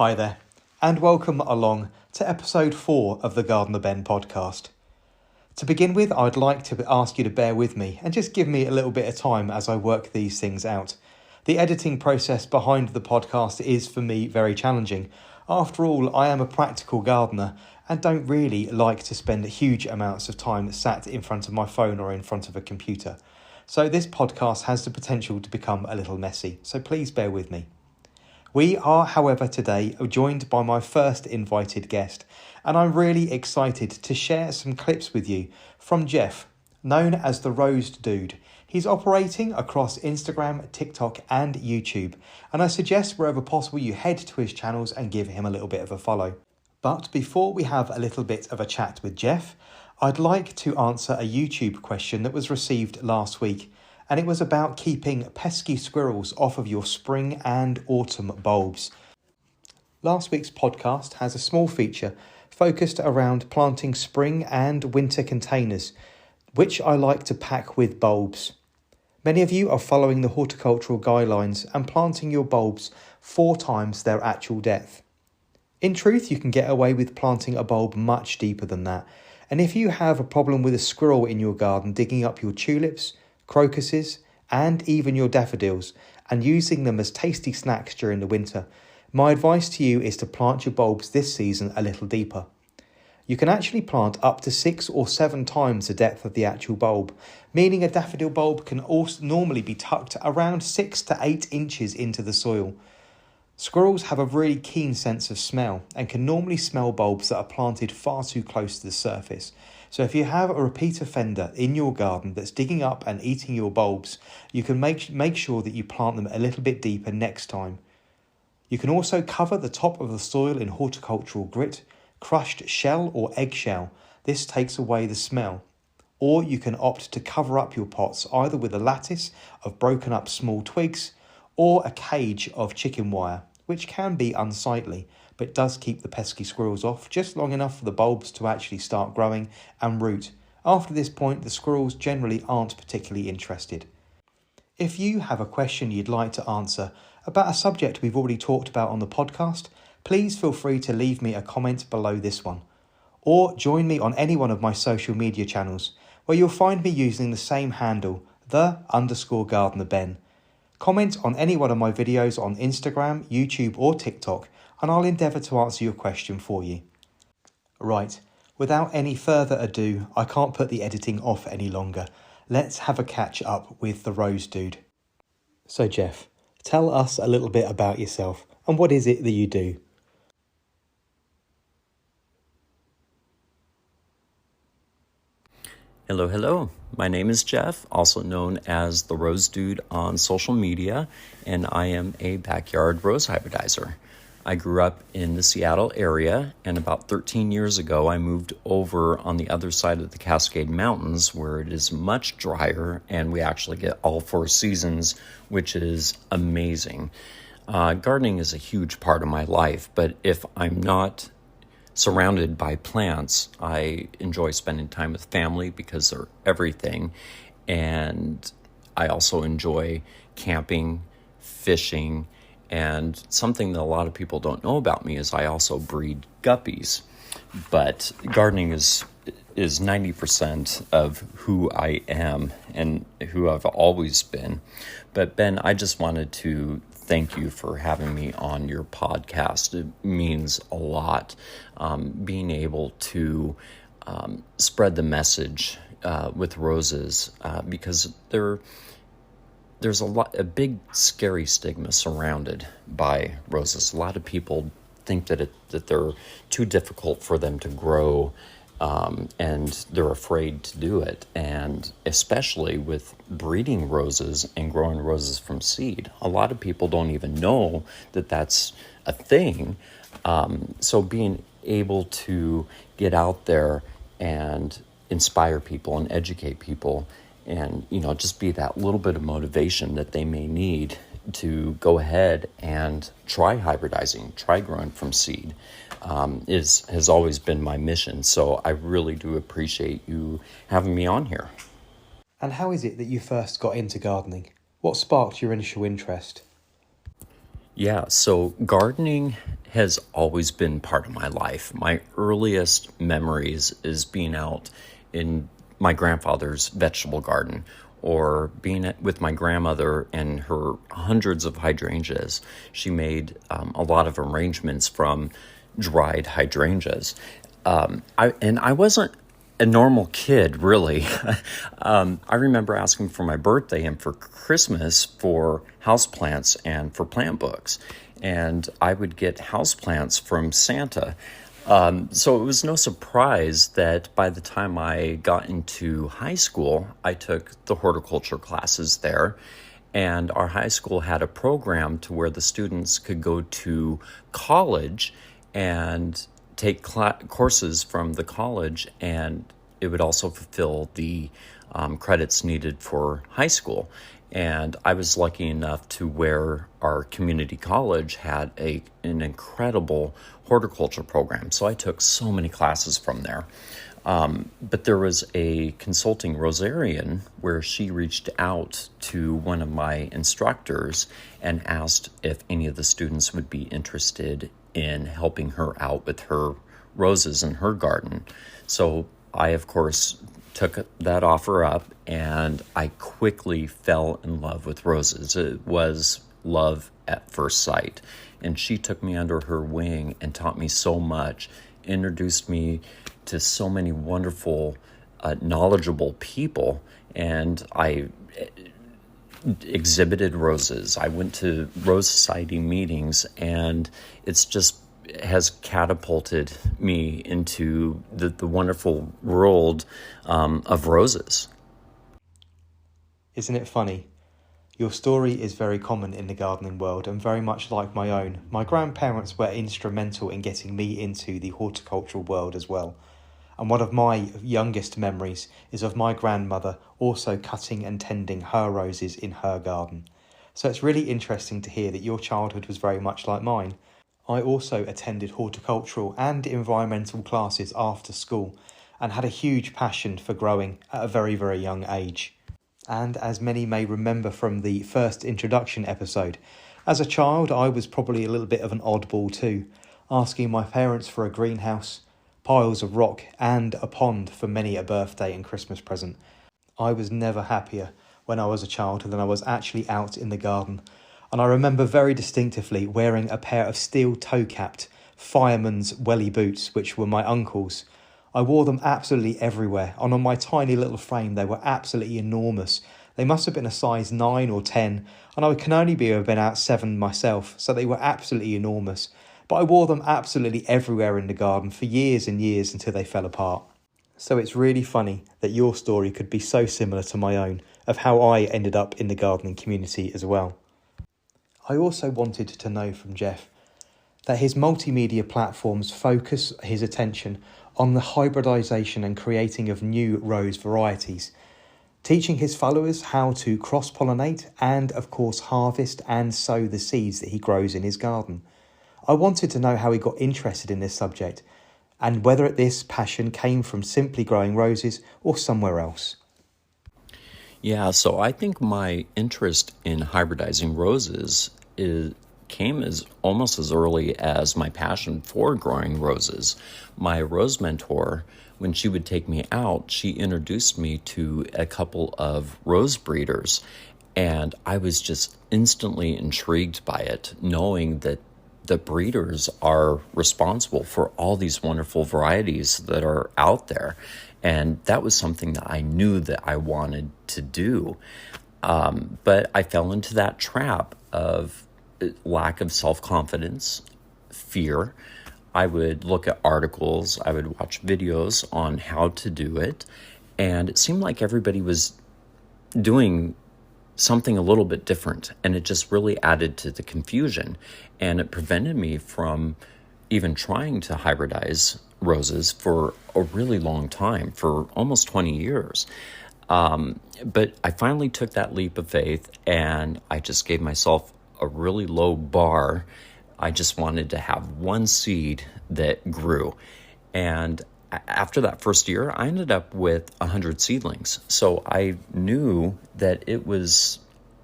Hi there, and welcome along to episode 4 of the Gardener Ben podcast. To begin with, I'd like to ask you to bear with me and just give me a little bit of time as I work these things out. The editing process behind the podcast is for me very challenging. After all, I am a practical gardener and don't really like to spend huge amounts of time sat in front of my phone or in front of a computer. So this podcast has the potential to become a little messy, so please bear with me. We are, however, today joined by my first invited guest, and I'm really excited to share some clips with you from Jeff, known as the Rose Dude. He's operating across Instagram, TikTok and YouTube, and I suggest wherever possible you head to his channels and give him a little bit of a follow. But before we have a little bit of a chat with Jeff, I'd like to answer a YouTube question that was received last week. And it was about keeping pesky squirrels off of your spring and autumn bulbs. Last week's podcast has a small feature focused around planting spring and winter containers, which I like to pack with bulbs. Many of you are following the horticultural guidelines and planting your bulbs 4 times their actual depth. In truth, you can get away with planting a bulb much deeper than that. And if you have a problem with a squirrel in your garden digging up your tulips, crocuses and even your daffodils and using them as tasty snacks during the winter, my advice to you is to plant your bulbs this season a little deeper. You can actually plant up to 6 or 7 times the depth of the actual bulb, meaning a daffodil bulb can also normally be tucked around 6 to 8 inches into the soil. Squirrels have a really keen sense of smell and can normally smell bulbs that are planted far too close to the surface. So if you have a repeat offender in your garden that's digging up and eating your bulbs, you can make sure that you plant them a little bit deeper next time. You can also cover the top of the soil in horticultural grit, crushed shell or eggshell. This takes away the smell. Or you can opt to cover up your pots either with a lattice of broken up small twigs or a cage of chicken wire, which can be unsightly, but does keep the pesky squirrels off just long enough for the bulbs to actually start growing and root. After this point, the squirrels generally aren't particularly interested. If you have a question you'd like to answer about a subject we've already talked about on the podcast, please feel free to leave me a comment below this one. Or join me on any one of my social media channels, where you'll find me using the same handle, _Gardener Ben. Comment on any one of my videos on Instagram, YouTube or TikTok, and I'll endeavour to answer your question for you. Right, without any further ado, I can't put the editing off any longer. Let's have a catch up with the Rose Dude. So Jeff, tell us a little bit about yourself and what is it that you do? Hello. My name is Jeff, also known as the Rose Dude on social media, and I am a backyard rose hybridiser. I grew up in the Seattle area, and about 13 years ago, I moved over on the other side of the Cascade Mountains, where it is much drier, and we actually get all 4 seasons, which is amazing. Gardening is a huge part of my life, but if I'm not surrounded by plants, I enjoy spending time with family because they're everything, and I also enjoy camping, fishing, and something that a lot of people don't know about me is I also breed guppies. But gardening is 90% of who I am and who I've always been. But Ben, I just wanted to thank you for having me on your podcast. It means a lot, being able to spread the message with roses, because there's a big scary stigma surrounded by roses. A lot of people think that they're too difficult for them to grow, and they're afraid to do it. And especially with breeding roses and growing roses from seed, a lot of people don't even know that that's a thing. So being able to get out there and inspire people and educate people, and just be that little bit of motivation that they may need to go ahead and try hybridizing, try growing from seed, has always been my mission. So I really do appreciate you having me on here. And how is it that you first got into gardening? What sparked your initial interest? Yeah, so gardening has always been part of my life. My earliest memories is being out in my grandfather's vegetable garden, or being with my grandmother and her hundreds of hydrangeas. She made a lot of arrangements from dried hydrangeas. I wasn't a normal kid, really. I remember asking for my birthday and for Christmas for houseplants and for plant books. And I would get houseplants from Santa. So it was no surprise that by the time I got into high school, I took the horticulture classes there. And our high school had a program to where the students could go to college and take courses from the college, and it would also fulfill the credits needed for high school. And I was lucky enough to where our community college had an incredible horticulture program. So I took so many classes from there. But there was a consulting rosarian where she reached out to one of my instructors and asked if any of the students would be interested in helping her out with her roses in her garden. So I, of course, took that offer up, and I quickly fell in love with roses. It was love at first sight. And she took me under her wing and taught me so much, introduced me to so many wonderful, knowledgeable people. And I exhibited roses. I went to Rose Society meetings, and it's just has catapulted me into the wonderful world of roses. Isn't it funny? Your story is very common in the gardening world and very much like my own. My grandparents were instrumental in getting me into the horticultural world as well. And one of my youngest memories is of my grandmother also cutting and tending her roses in her garden. So it's really interesting to hear that your childhood was very much like mine. I also attended horticultural and environmental classes after school and had a huge passion for growing at a very, very young age. And as many may remember from the first introduction episode, as a child I was probably a little bit of an oddball too, asking my parents for a greenhouse, piles of rock and a pond for many a birthday and Christmas present. I was never happier when I was a child than I was actually out in the garden. And I remember very distinctively wearing a pair of steel toe-capped fireman's welly boots, which were my uncle's. I wore them absolutely everywhere, and on my tiny little frame they were absolutely enormous. They must have been a size 9 or 10, and I can only have been out 7 myself, so they were absolutely enormous. But I wore them absolutely everywhere in the garden for years and years until they fell apart. So it's really funny that your story could be so similar to my own, of how I ended up in the gardening community as well. I also wanted to know from Jeff that his multimedia platforms focus his attention on the hybridisation and creating of new rose varieties, teaching his followers how to cross-pollinate and, of course, harvest and sow the seeds that he grows in his garden. I wanted to know how he got interested in this subject and whether this passion came from simply growing roses or somewhere else. Yeah, so I think my interest in hybridizing roses came as almost as early as my passion for growing roses. My rose mentor, when she would take me out, she introduced me to a couple of rose breeders, and I was just instantly intrigued by it, knowing that the breeders are responsible for all these wonderful varieties that are out there. And that was something that I knew that I wanted to do. But I fell into that trap of lack of self-confidence, fear. I would look at articles, I would watch videos on how to do it, and it seemed like everybody was doing something a little bit different, and it just really added to the confusion, and it prevented me from even trying to hybridize roses for a really long time, for almost 20 years. But I finally took that leap of faith, and I just gave myself a really low bar. I just wanted to have one seed that grew. And after that first year, I ended up with 100 seedlings. So I knew that it was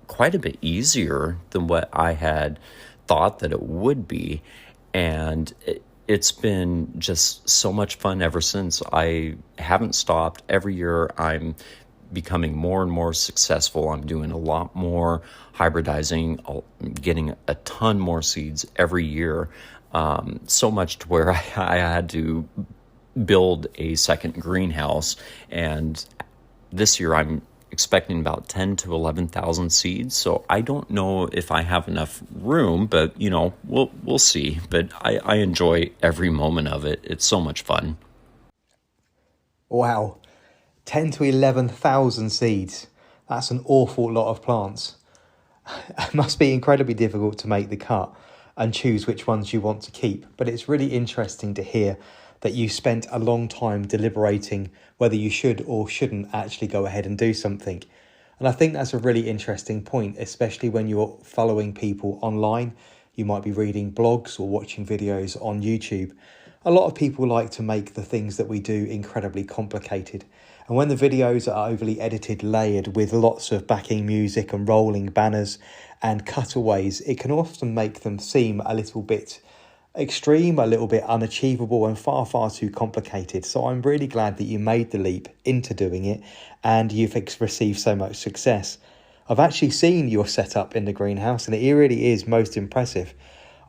quite a bit easier than what I had thought that it would be. And it's been just so much fun ever since. I haven't stopped. Every year I'm becoming more and more successful. I'm doing a lot more hybridizing, getting a ton more seeds every year. So much to where I had to build a second greenhouse. And this year I'm expecting about 10 to 11,000 seeds. So I don't know if I have enough room, but we'll see. But I enjoy every moment of it. It's so much fun. Wow, 10 to 11,000 seeds. That's an awful lot of plants. It must be incredibly difficult to make the cut and choose which ones you want to keep. But it's really interesting to hear that you spent a long time deliberating whether you should or shouldn't actually go ahead and do something. And I think that's a really interesting point, especially when you're following people online. You might be reading blogs or watching videos on YouTube. A lot of people like to make the things that we do incredibly complicated. And when the videos are overly edited, layered with lots of backing music and rolling banners and cutaways, it can often make them seem a little bit extreme, a little bit unachievable and far, far too complicated. So I'm really glad that you made the leap into doing it and you've received so much success. I've actually seen your setup in the greenhouse and it really is most impressive.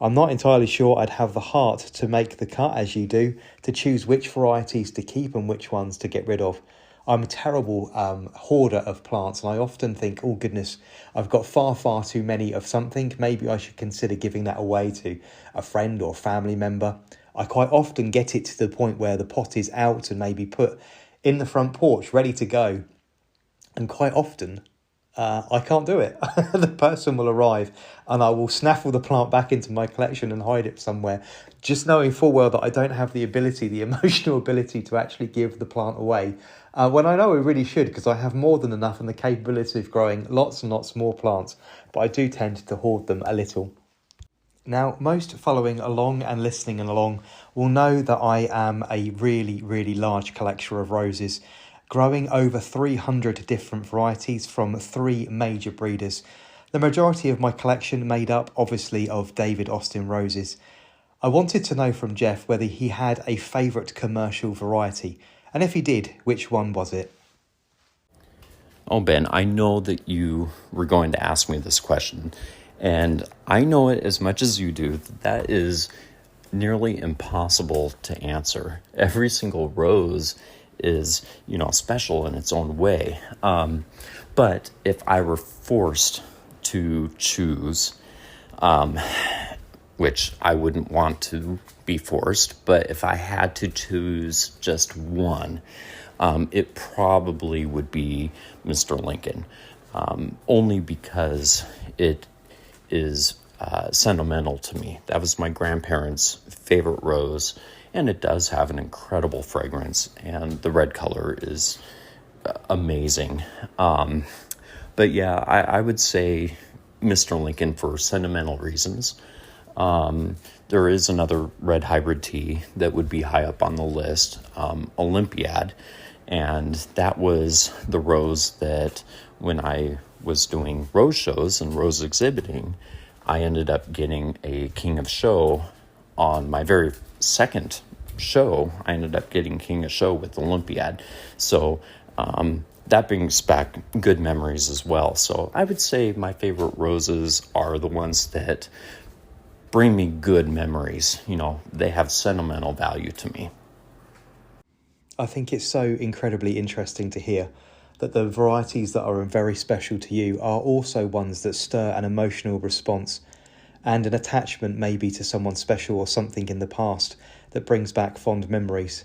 I'm not entirely sure I'd have the heart to make the cut as you do, to choose which varieties to keep and which ones to get rid of. I'm a terrible hoarder of plants and I often think, oh goodness, I've got far, far too many of something. Maybe I should consider giving that away to a friend or family member. I quite often get it to the point where the pot is out and maybe put in the front porch, ready to go. And quite often, I can't do it. The person will arrive and I will snaffle the plant back into my collection and hide it somewhere, just knowing full well that I don't have the emotional ability to actually give the plant away. When I know I really should, because I have more than enough and the capability of growing lots and lots more plants, but I do tend to hoard them a little. Now, most following along and listening along will know that I am a really, really large collector of roses, growing over 300 different varieties from 3 major breeders. The majority of my collection made up, obviously, of David Austin roses. I wanted to know from Jeff whether he had a favourite commercial variety, and if he did, which one was it? Oh, Ben, I know that you were going to ask me this question, and I know it as much as you do. That is nearly impossible to answer. Every single rose is, special in its own way. But if I were forced to choose, which I wouldn't want to be forced, but if I had to choose just one, it probably would be Mr. Lincoln, only because it is sentimental to me. That was my grandparents' favorite rose, and it does have an incredible fragrance, and the red color is amazing. But yeah, I would say Mr. Lincoln for sentimental reasons. There is another red hybrid tea that would be high up on the list, Olympiad, and that was the rose that when I was doing rose shows and rose exhibiting, I ended up getting a King of Show on my very second show. I ended up getting King of Show with Olympiad. So that brings back good memories as well. So I would say my favorite roses are the ones that bring me good memories. They have sentimental value to me. I think it's so incredibly interesting to hear that the varieties that are very special to you are also ones that stir an emotional response and an attachment maybe to someone special or something in the past that brings back fond memories.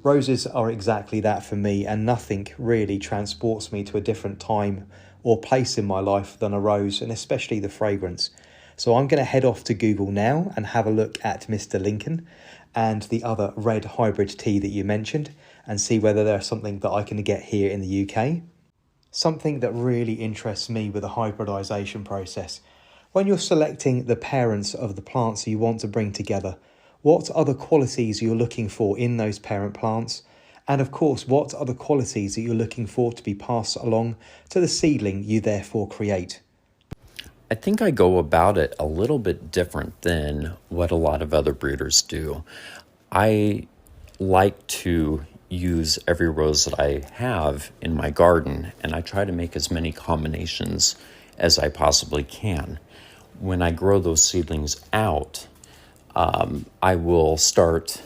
Roses are exactly that for me, and nothing really transports me to a different time or place in my life than a rose, and especially the fragrance. So I'm going to head off to Google now and have a look at Mr. Lincoln and the other red hybrid tea that you mentioned and see whether there's something that I can get here in the UK. Something that really interests me with the hybridisation process. When you're selecting the parents of the plants you want to bring together, what are the qualities you're looking for in those parent plants? And of course, what are the qualities that you're looking for to be passed along to the seedling you therefore create? I think I go about it a little bit different than what a lot of other breeders do. I like to use every rose that I have in my garden, and I try to make as many combinations as I possibly can. When I grow those seedlings out, I will start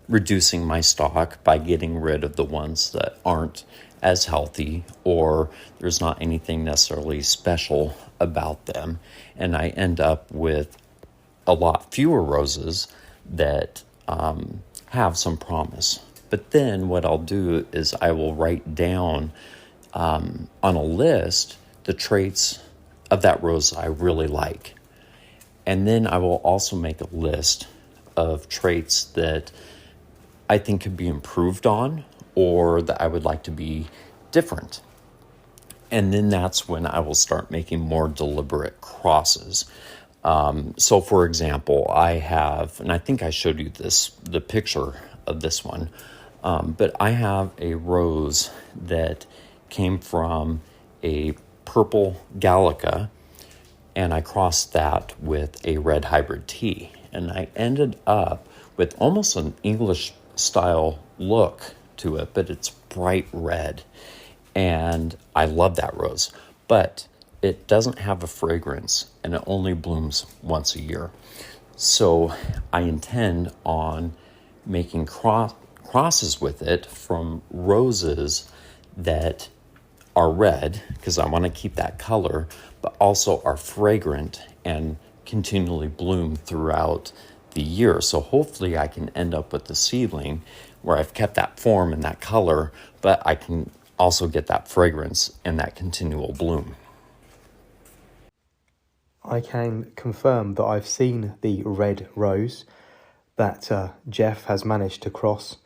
reducing my stock by getting rid of the ones that aren't as healthy or there's not anything necessarily special about them. And I end up with a lot fewer roses that have some promise. But then what I'll do is I will write down on a list the traits of that rose I really like. And then I will also make a list of traits that I think could be improved on or that I would like to be different. And then that's when I will start making more deliberate crosses. So for example, I have, and I think I showed you the picture of this one, but I have a rose that came from a purple Gallica, and I crossed that with a red hybrid tea. And I ended up with almost an English style look to it, but it's bright red. And I love that rose, but it doesn't have a fragrance and it only blooms once a year. So I intend on making crosses with it from roses that are red, because I want to keep that color, but also are fragrant and continually bloom throughout the year. So hopefully I can end up with a seedling where I've kept that form and that color, but I can also get that fragrance and that continual bloom. I can confirm that I've seen the red rose that Jeff has managed to cross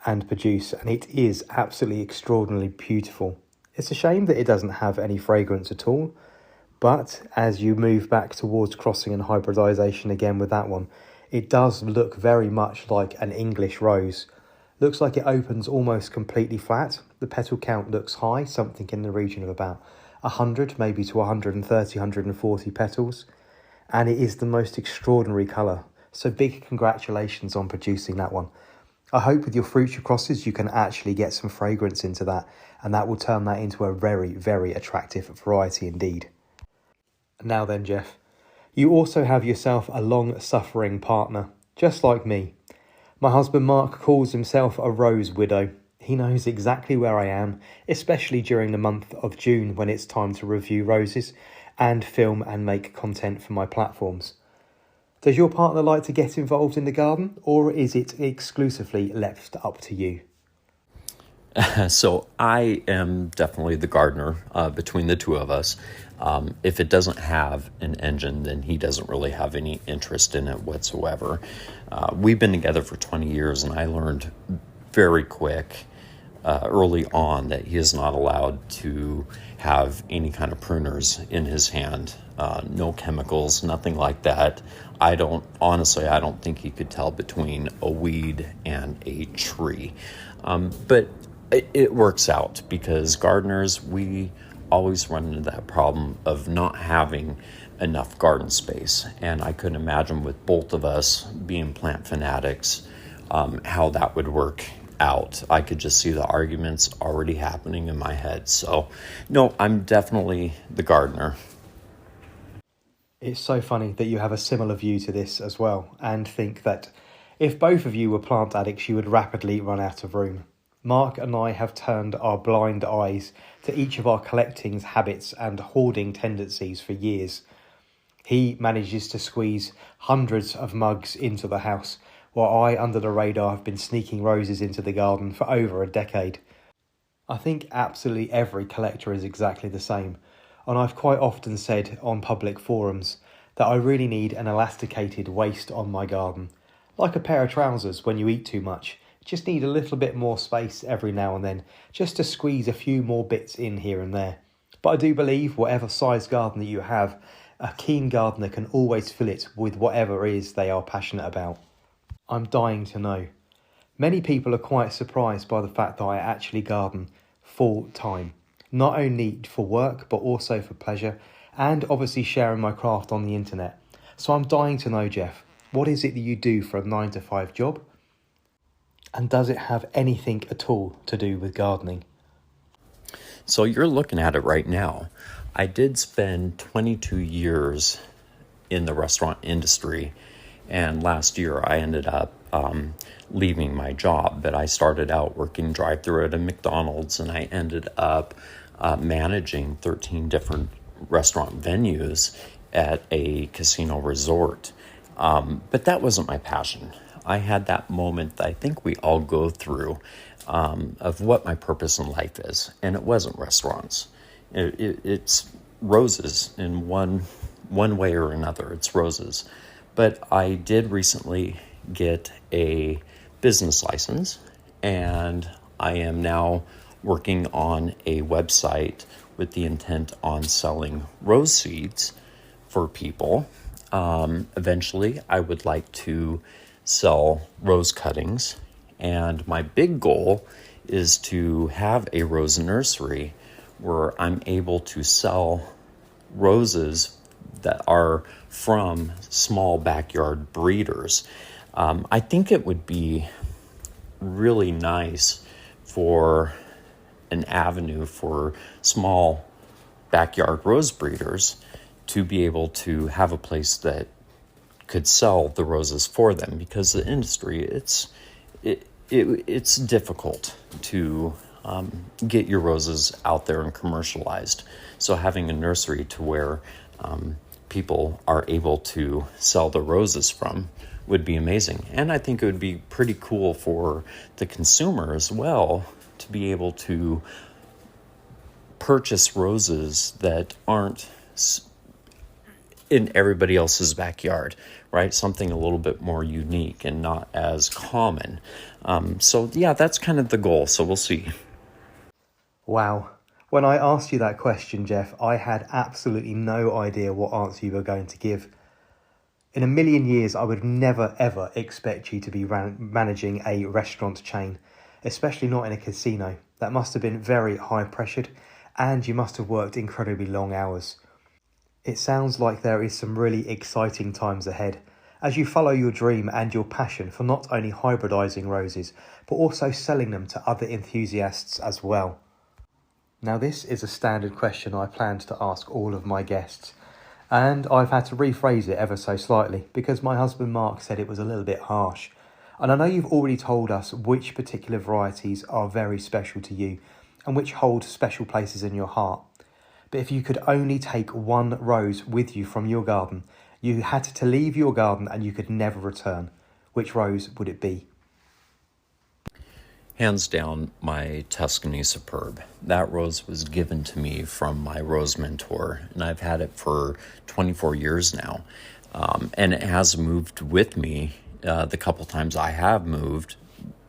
and produce, and it is absolutely extraordinarily beautiful. It's a shame that it doesn't have any fragrance at all, but as you move back towards crossing and hybridization again with that one, it does look very much like an English rose. Looks like it opens almost completely flat. The petal count looks high, something in the region of about 100, maybe to 130, 140 petals. And it is the most extraordinary colour. So big congratulations on producing that one. I hope with your future crosses you can actually get some fragrance into that, and that will turn that into a very, very attractive variety indeed. Now then, Jeff, you also have yourself a long-suffering partner, just like me. My husband Mark calls himself a rose widow. He knows exactly where I am, especially during the month of June when it's time to review roses and film and make content for my platforms. Does your partner like to get involved in the garden, or is it exclusively left up to you? So I am definitely the gardener between the two of us. If it doesn't have an engine, then he doesn't really have any interest in it whatsoever. We've been together for 20 years, and I learned very quick early on that he is not allowed to have any kind of pruners in his hand. No chemicals, nothing like that. I don't think he could tell between a weed and a tree. But it works out because gardeners, we always run into that problem of not having enough garden space. And I couldn't imagine with both of us being plant fanatics, how that would work out. I could just see the arguments already happening in my head. So no, I'm definitely the gardener. It's so funny that you have a similar view to this as well, and think that if both of you were plant addicts, you would rapidly run out of room. Mark and I have turned our blind eyes to each of our collecting habits and hoarding tendencies for years. He manages to squeeze hundreds of mugs into the house, while I, under the radar, have been sneaking roses into the garden for over a decade. I think absolutely every collector is exactly the same, and I've quite often said on public forums that I really need an elasticated waist on my garden. Like a pair of trousers when you eat too much. Just need a little bit more space every now and then, just to squeeze a few more bits in here and there. But I do believe whatever size garden that you have, a keen gardener can always fill it with whatever it is they are passionate about. I'm dying to know. Many people are quite surprised by the fact that I actually garden full time. Not only for work, but also for pleasure, and obviously sharing my craft on the internet. So I'm dying to know, Jeff, what is it that you do for a 9 to 5 job? And does it have anything at all to do with gardening? So you're looking at it right now. I did spend 22 years in the restaurant industry, and last year I ended up leaving my job. But I started out working drive-thru at a McDonald's, and I ended up managing 13 different restaurant venues at a casino resort. But that wasn't my passion. I had that moment that I think we all go through of what my purpose in life is, and it wasn't restaurants. It's roses in one way or another. It's roses. But I did recently get a business license, and I am now working on a website with the intent on selling rose seeds for people. Eventually, I would like to sell rose cuttings, and my big goal is to have a rose nursery where I'm able to sell roses that are from small backyard breeders. I think it would be really nice for an avenue for small backyard rose breeders to be able to have a place that could sell the roses for them, because the industry, it's difficult to get your roses out there and commercialized. So having a nursery to where people are able to sell the roses from would be amazing. And I think it would be pretty cool for the consumer as well to be able to purchase roses that aren't in everybody else's backyard, right? Something a little bit more unique and not as common. So yeah, that's kind of the goal. So we'll see. Wow. When I asked you that question, Jeff, I had absolutely no idea what answer you were going to give. In a million years, I would never, ever expect you to be managing a restaurant chain, especially not in a casino. That must have been very high pressured, and you must have worked incredibly long hours. It sounds like there is some really exciting times ahead as you follow your dream and your passion for not only hybridising roses, but also selling them to other enthusiasts as well. Now, this is a standard question I planned to ask all of my guests, and I've had to rephrase it ever so slightly because my husband Mark said it was a little bit harsh. And I know you've already told us which particular varieties are very special to you and which hold special places in your heart. But if you could only take one rose with you from your garden, you had to leave your garden and you could never return, which rose would it be? Hands down, my Tuscany Superb. That rose was given to me from my rose mentor, and I've had it for 24 years now. And it has moved with me the couple times I have moved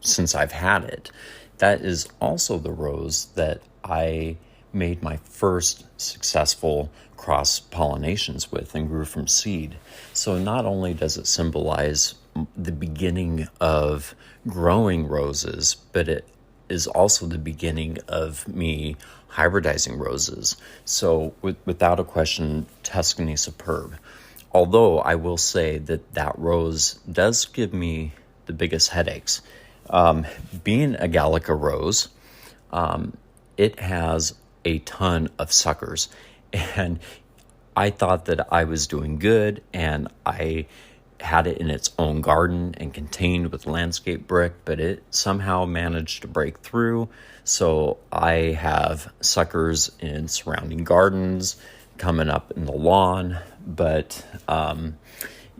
since I've had it. That is also the rose that I made my first successful cross-pollinations with and grew from seed. So not only does it symbolize the beginning of growing roses, but it is also the beginning of me hybridizing roses. So without a question, Tuscany Superb. Although I will say that rose does give me the biggest headaches. Being a Gallica rose, it has a ton of suckers, and I thought that I was doing good, and I had it in its own garden and contained with landscape brick, but it somehow managed to break through. So I have suckers in surrounding gardens coming up in the lawn, but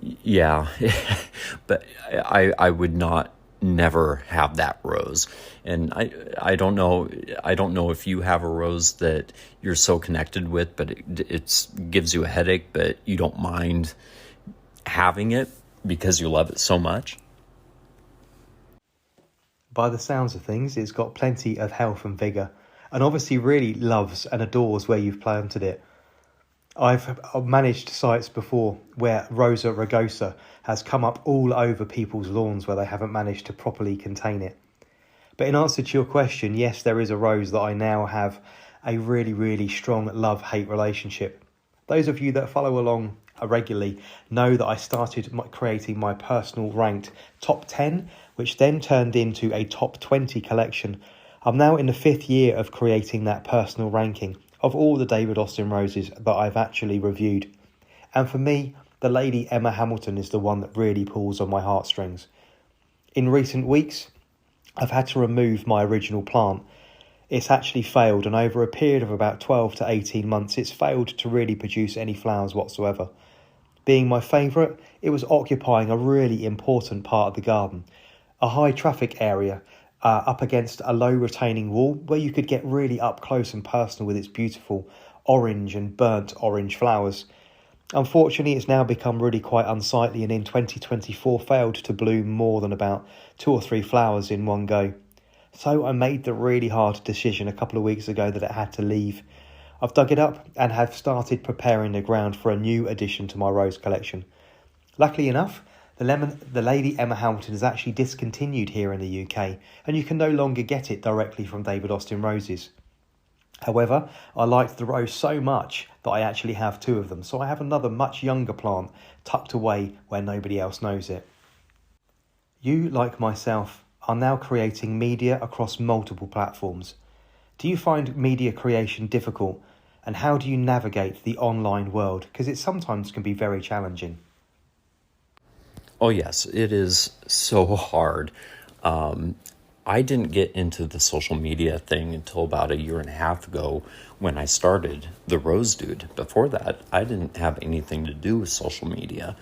yeah, but I would never have that rose. And I don't know if you have a rose that you're so connected with, but it gives you a headache, but you don't mind having it because you love it so much. By the sounds of things, it's got plenty of health and vigour, and obviously really loves and adores where you've planted it. I've managed sites before where Rosa rugosa has come up all over people's lawns where they haven't managed to properly contain it. But in answer to your question, yes, there is a rose that I now have a really, really strong love-hate relationship. Those of you that follow along regularly know that I started creating my personal ranked top 10, which then turned into a top 20 collection. I'm now in the 5th year of creating that personal ranking of all the David Austin roses that I've actually reviewed. And for me, the Lady Emma Hamilton is the one that really pulls on my heartstrings. In recent weeks, I've had to remove my original plant. It's actually failed, and over a period of about 12 to 18 months, it's failed to really produce any flowers whatsoever. Being my favourite, it was occupying a really important part of the garden, a high traffic area up against a low retaining wall where you could get really up close and personal with its beautiful orange and burnt orange flowers. Unfortunately, it's now become really quite unsightly, and in 2024 failed to bloom more than about 2 or 3 flowers in one go. So I made the really hard decision a couple of weeks ago that it had to leave. I've dug it up and have started preparing the ground for a new addition to my rose collection. Luckily enough, the Lady Emma Hamilton is actually discontinued here in the UK, and you can no longer get it directly from David Austin Roses. However, I liked the rose so much that I actually have 2 of them, so I have another much younger plant tucked away where nobody else knows it. You, like myself, are now creating media across multiple platforms. Do you find media creation difficult, and how do you navigate the online world? Because it sometimes can be very challenging. Oh, yes, it is so hard. I didn't get into the social media thing until about 1.5 years ago when I started The Rose Dude. Before that, I didn't have anything to do with social media.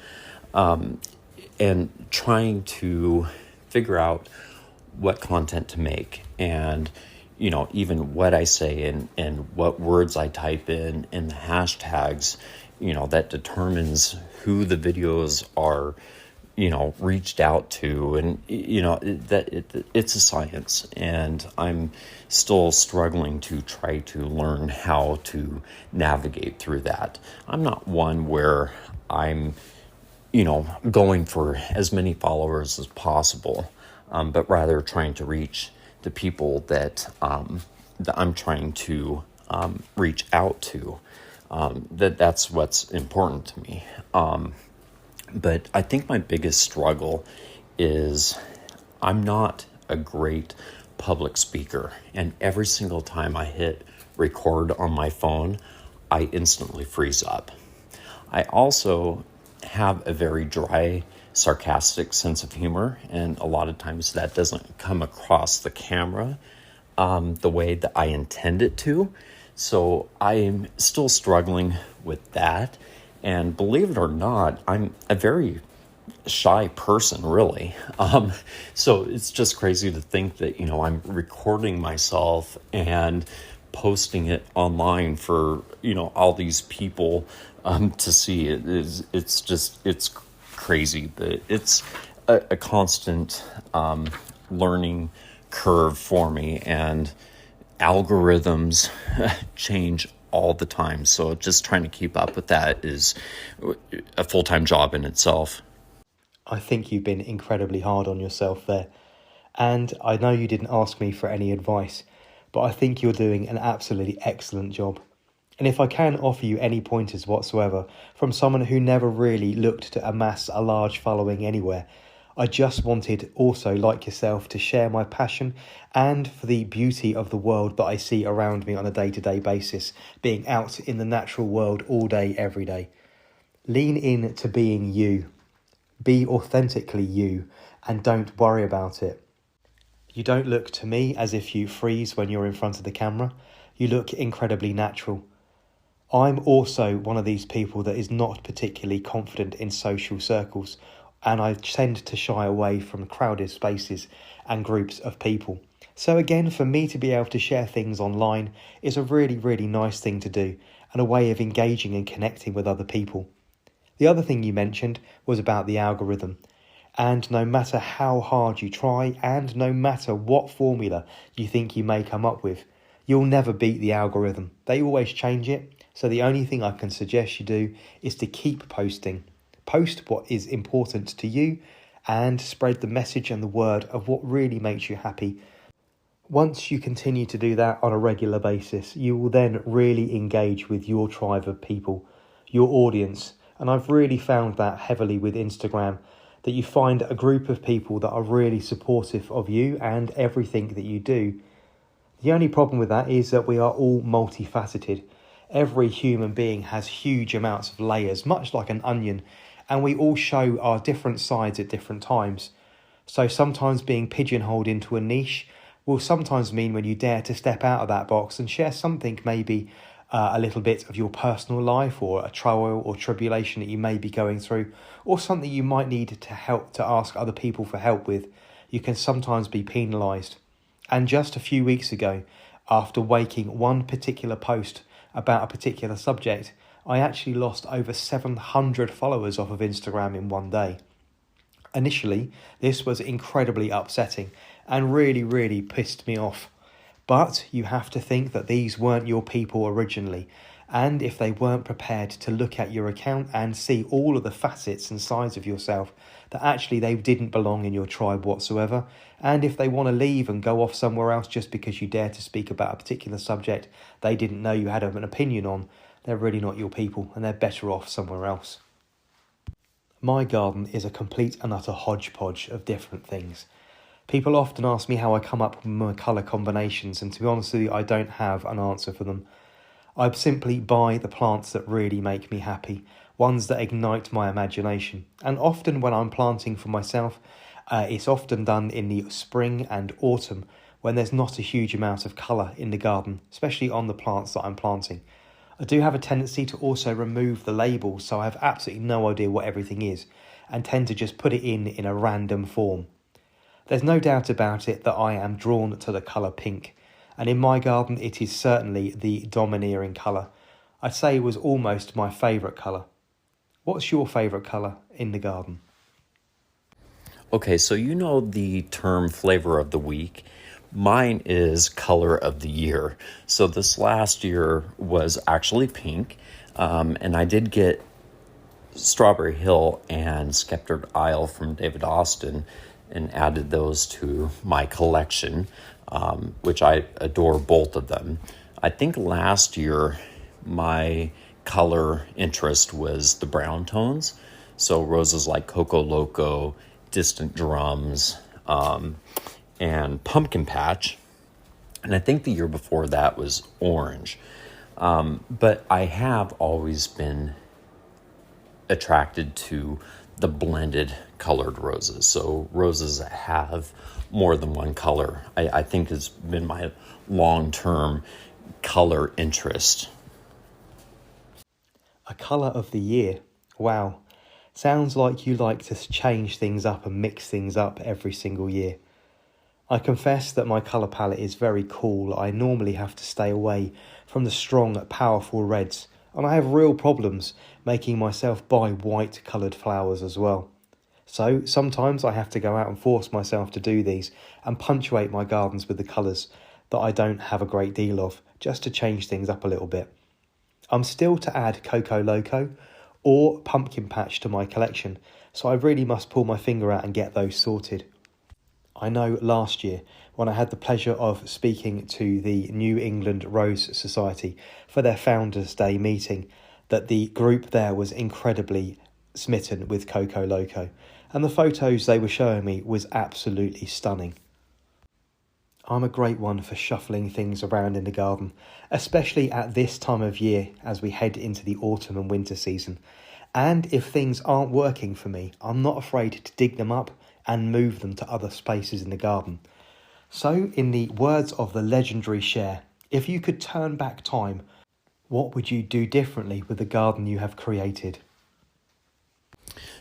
And trying to figure out what content to make and, even what I say and what words I type in and the hashtags, that determines who the videos are reached out to, and it's a science, and I'm still struggling to try to learn how to navigate through that. I'm not one where I'm going for as many followers as possible, but rather trying to reach the people that I'm trying to reach out to. That's what's important to me. But I think my biggest struggle is I'm not a great public speaker. And every single time I hit record on my phone, I instantly freeze up. I also have a very dry, sarcastic sense of humor. And a lot of times that doesn't come across the camera the way that I intend it to. So I'm still struggling with that. And believe it or not, I'm a very shy person, really. So it's just crazy to think that, I'm recording myself and posting it online for, all these people to see. It's crazy, but it's a constant learning curve for me, and algorithms change all the time. So just trying to keep up with that is a full-time job in itself. I think you've been incredibly hard on yourself there. And I know you didn't ask me for any advice, but I think you're doing an absolutely excellent job. And if I can offer you any pointers whatsoever from someone who never really looked to amass a large following anywhere, I just wanted also, like yourself, to share my passion and for the beauty of the world that I see around me on a day-to-day basis, being out in the natural world all day, every day. Lean in to being you. Be authentically you, and don't worry about it. You don't look to me as if you freeze when you're in front of the camera. You look incredibly natural. I'm also one of these people that is not particularly confident in social circles, and I tend to shy away from crowded spaces and groups of people. So again, for me to be able to share things online is a really, really nice thing to do, and a way of engaging and connecting with other people. The other thing you mentioned was about the algorithm. And no matter how hard you try, and no matter what formula you think you may come up with, you'll never beat the algorithm. They always change it. So the only thing I can suggest you do is to keep posting. Post what is important to you and spread the message and the word of what really makes you happy. Once you continue to do that on a regular basis, you will then really engage with your tribe of people. your audience. And I've really found that heavily with Instagram, that you find a group of people that are really supportive of you and everything that you do. The only problem with that is that we are all multifaceted. Every human being has huge amounts of layers, much like an onion, and we all show our different sides at different times. So sometimes being pigeonholed into a niche will sometimes mean when you dare to step out of that box and share something, maybe a little bit of your personal life, or a trial or tribulation that you may be going through, or something you might need to ask other people for help with, you can sometimes be penalised. And just a few weeks ago, after making one particular post about a particular subject, I actually lost over 700 followers off of Instagram in one day. Initially, this was incredibly upsetting and really, really pissed me off. But you have to think that these weren't your people originally, and if they weren't prepared to look at your account and see all of the facets and sides of yourself, that actually they didn't belong in your tribe whatsoever, and if they want to leave and go off somewhere else just because you dare to speak about a particular subject they didn't know you had an opinion on, they're really not your people and they're better off somewhere else. My garden is a complete and utter hodgepodge of different things. People often ask me how I come up with my colour combinations, and to be honest with you, I don't have an answer for them. I simply buy the plants that really make me happy, ones that ignite my imagination. And often when I'm planting for myself, it's often done in the spring and autumn, when there's not a huge amount of colour in the garden, especially on the plants that I'm planting. I do have a tendency to also remove the labels, so I have absolutely no idea what everything is, and tend to just put it in a random form. There's no doubt about it that I am drawn to the colour pink, and in my garden it is certainly the domineering colour. I'd say it was almost my favourite colour. What's your favourite colour in the garden? Okay, so you know the term flavor of the week. Mine is color of the year. So this last year was actually pink, and I did get Strawberry Hill and Sceptred Isle from David Austin and added those to my collection, which I adore both of them. I think last year my color interest was the brown tones, so roses like Coco Loco, Distant Drums, and Pumpkin Patch. And I think the year before that was orange. But I have always been attracted to the blended colored roses. So roses that have more than one color, I think has been my long-term color interest. A colour of the year? Wow. Sounds like you like to change things up and mix things up every single year. I confess that my colour palette is very cool. I normally have to stay away from the strong, powerful reds, and I have real problems making myself buy white coloured flowers as well. So sometimes I have to go out and force myself to do these and punctuate my gardens with the colours that I don't have a great deal of, just to change things up a little bit. I'm still to add Coco Loco or Pumpkin Patch to my collection, so I really must pull my finger out and get those sorted. I know last year, when I had the pleasure of speaking to the New England Rose Society for their Founders' Day meeting, that the group there was incredibly smitten with Coco Loco, and the photos they were showing me was absolutely stunning. I'm a great one for shuffling things around in the garden, especially at this time of year as we head into the autumn and winter season. And if things aren't working for me, I'm not afraid to dig them up and move them to other spaces in the garden. So, in the words of the legendary Cher, if you could turn back time, what would you do differently with the garden you have created?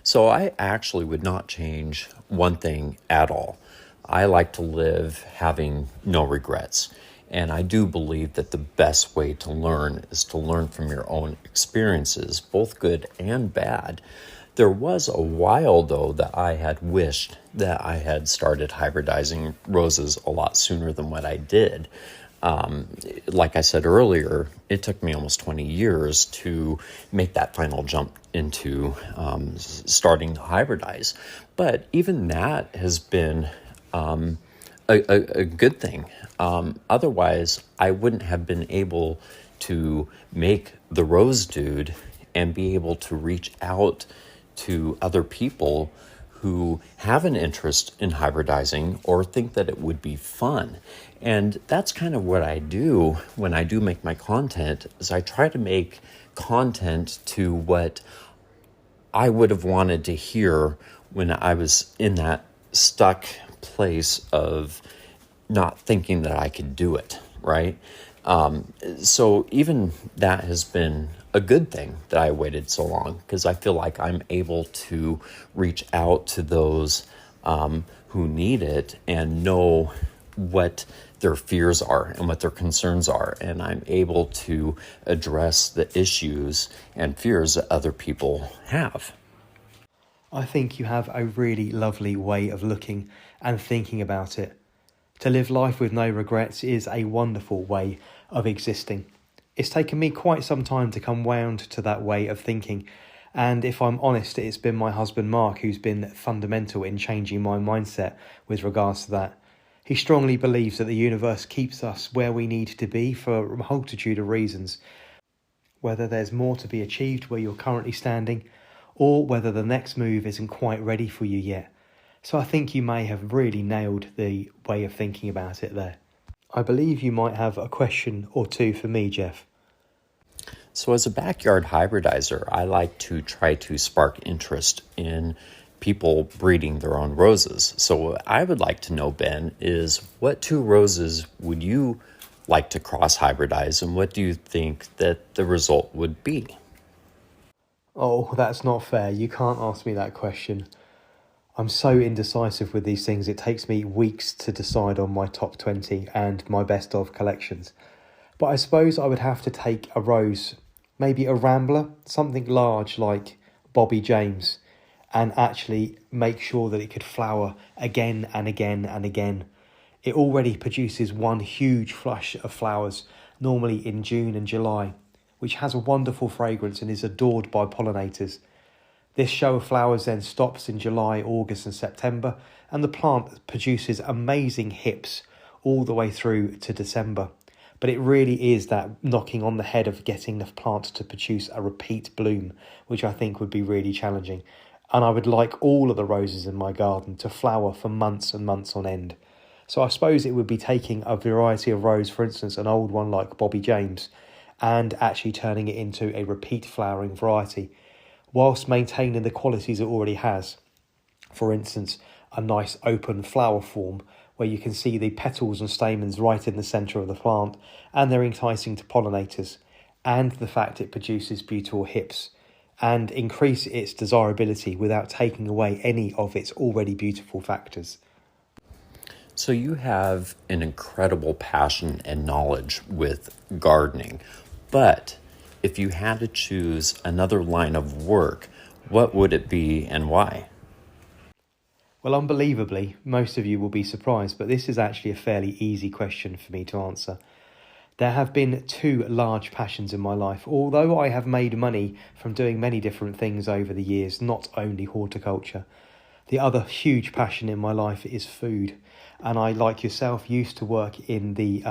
So I actually would not change one thing at all. I like to live having no regrets. And I do believe that the best way to learn is to learn from your own experiences, both good and bad. There was a while, though, that I had wished that I had started hybridizing roses a lot sooner than what I did. Like I said earlier, it took me almost 20 years to make that final jump into starting to hybridize. But even that has been a good thing. Otherwise, I wouldn't have been able to make the Rose Dude and be able to reach out to other people who have an interest in hybridizing or think that it would be fun. And that's kind of what I do when I do make my content, is I try to make content to what I would have wanted to hear when I was in that stuck place of not thinking that I could do it, right? So even that has been a good thing that I waited so long, because I feel like I'm able to reach out to those who need it and know what their fears are and what their concerns are. And I'm able to address the issues and fears that other people have. I think you have a really lovely way of looking and thinking about it. To live life with no regrets is a wonderful way of existing. It's taken me quite some time to come round to that way of thinking, and if I'm honest, it's been my husband Mark who's been fundamental in changing my mindset with regards to that. He strongly believes that the universe keeps us where we need to be for a multitude of reasons, whether there's more to be achieved where you're currently standing, or whether the next move isn't quite ready for you yet. So I think you may have really nailed the way of thinking about it there. I believe you might have a question or two for me, Jeff. So as a backyard hybridizer, I like to try to spark interest in people breeding their own roses. So what I would like to know, Ben, is what 2 roses would you like to cross hybridize, and what do you think that the result would be? Oh, that's not fair. You can't ask me that question. I'm so indecisive with these things. It takes me weeks to decide on my top 20 and my best of collections. But I suppose I would have to take a rose, maybe a rambler, something large like Bobby James, and actually make sure that it could flower again and again and again. It already produces one huge flush of flowers, normally in June and July, which has a wonderful fragrance and is adored by pollinators. This show of flowers then stops in July, August and September, and the plant produces amazing hips all the way through to December. But it really is that knocking on the head of getting the plant to produce a repeat bloom, which I think would be really challenging. And I would like all of the roses in my garden to flower for months and months on end. So I suppose it would be taking a variety of rose, for instance, an old one like Bobby James, and actually turning it into a repeat flowering variety, whilst maintaining the qualities it already has. For instance, a nice open flower form where you can see the petals and stamens right in the centre of the plant, and they're enticing to pollinators, and the fact it produces beautiful hips, and increase its desirability without taking away any of its already beautiful factors. So you have an incredible passion and knowledge with gardening, but if you had to choose another line of work, what would it be and why? Well, unbelievably, most of you will be surprised, but this is actually a fairly easy question for me to answer. There have been 2 large passions in my life. Although I have made money from doing many different things over the years, not only horticulture, the other huge passion in my life is food. And I, like yourself, used to work in the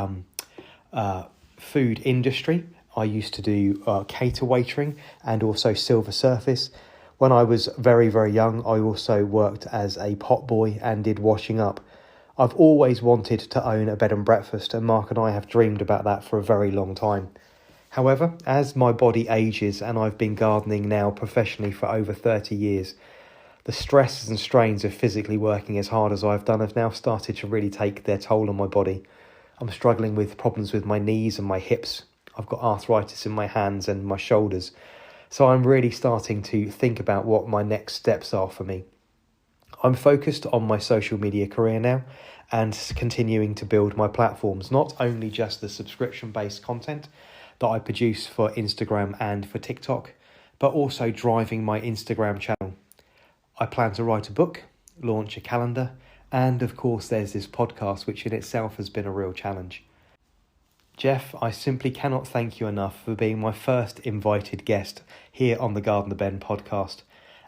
food industry. I used to do cater waitering and also silver surface. When I was very, very young, I also worked as a pot boy and did washing up. I've always wanted to own a bed and breakfast, and Mark and I have dreamed about that for a very long time. However, as my body ages and I've been gardening now professionally for over 30 years, the stresses and strains of physically working as hard as I've done have now started to really take their toll on my body. I'm struggling with problems with my knees and my hips. I've got arthritis in my hands and my shoulders. So I'm really starting to think about what my next steps are for me. I'm focused on my social media career now and continuing to build my platforms, not only just the subscription-based content that I produce for Instagram and for TikTok, but also driving my Instagram channel. I plan to write a book, launch a calendar, and of course there's this podcast, which in itself has been a real challenge. Jeff, I simply cannot thank you enough for being my first invited guest here on the Garden the Ben podcast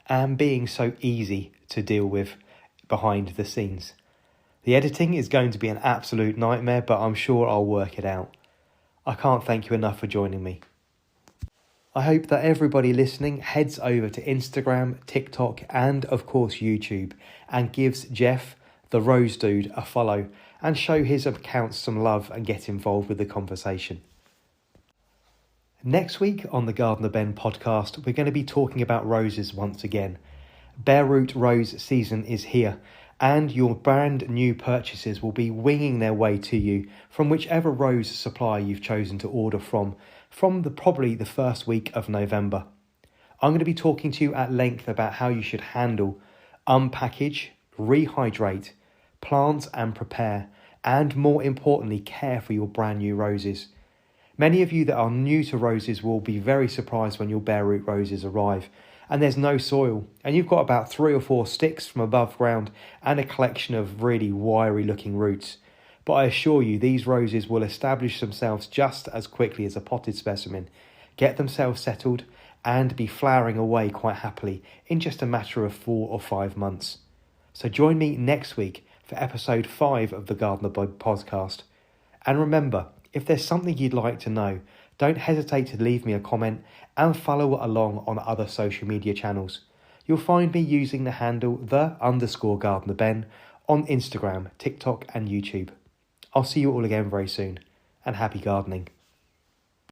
and being so easy to deal with behind the scenes. The editing is going to be an absolute nightmare, but I'm sure I'll work it out. I can't thank you enough for joining me. I hope that everybody listening heads over to Instagram, TikTok, and of course YouTube, and gives Jeff, the Rose Dude, a follow and show his accounts some love and get involved with the conversation. Next week on the Gardener Ben podcast, we're going to be talking about roses once again. Bare root rose season is here, and your brand new purchases will be winging their way to you from whichever rose supplier you've chosen to order from probably the first week of November. I'm going to be talking to you at length about how you should handle, unpackage, rehydrate, plant and prepare, and more importantly, care for your brand new roses. Many of you that are new to roses will be very surprised when your bare root roses arrive and there's no soil and you've got about 3 or 4 sticks from above ground and a collection of really wiry looking roots. But I assure you these roses will establish themselves just as quickly as a potted specimen, get themselves settled and be flowering away quite happily in just a matter of 4 or 5 months. So join me next week for episode 5 of the Gardener podcast. And remember, if there's something you'd like to know, don't hesitate to leave me a comment and follow along on other social media channels. You'll find me using the handle _GardenerBen on Instagram, TikTok and YouTube. I'll see you all again very soon, and happy gardening.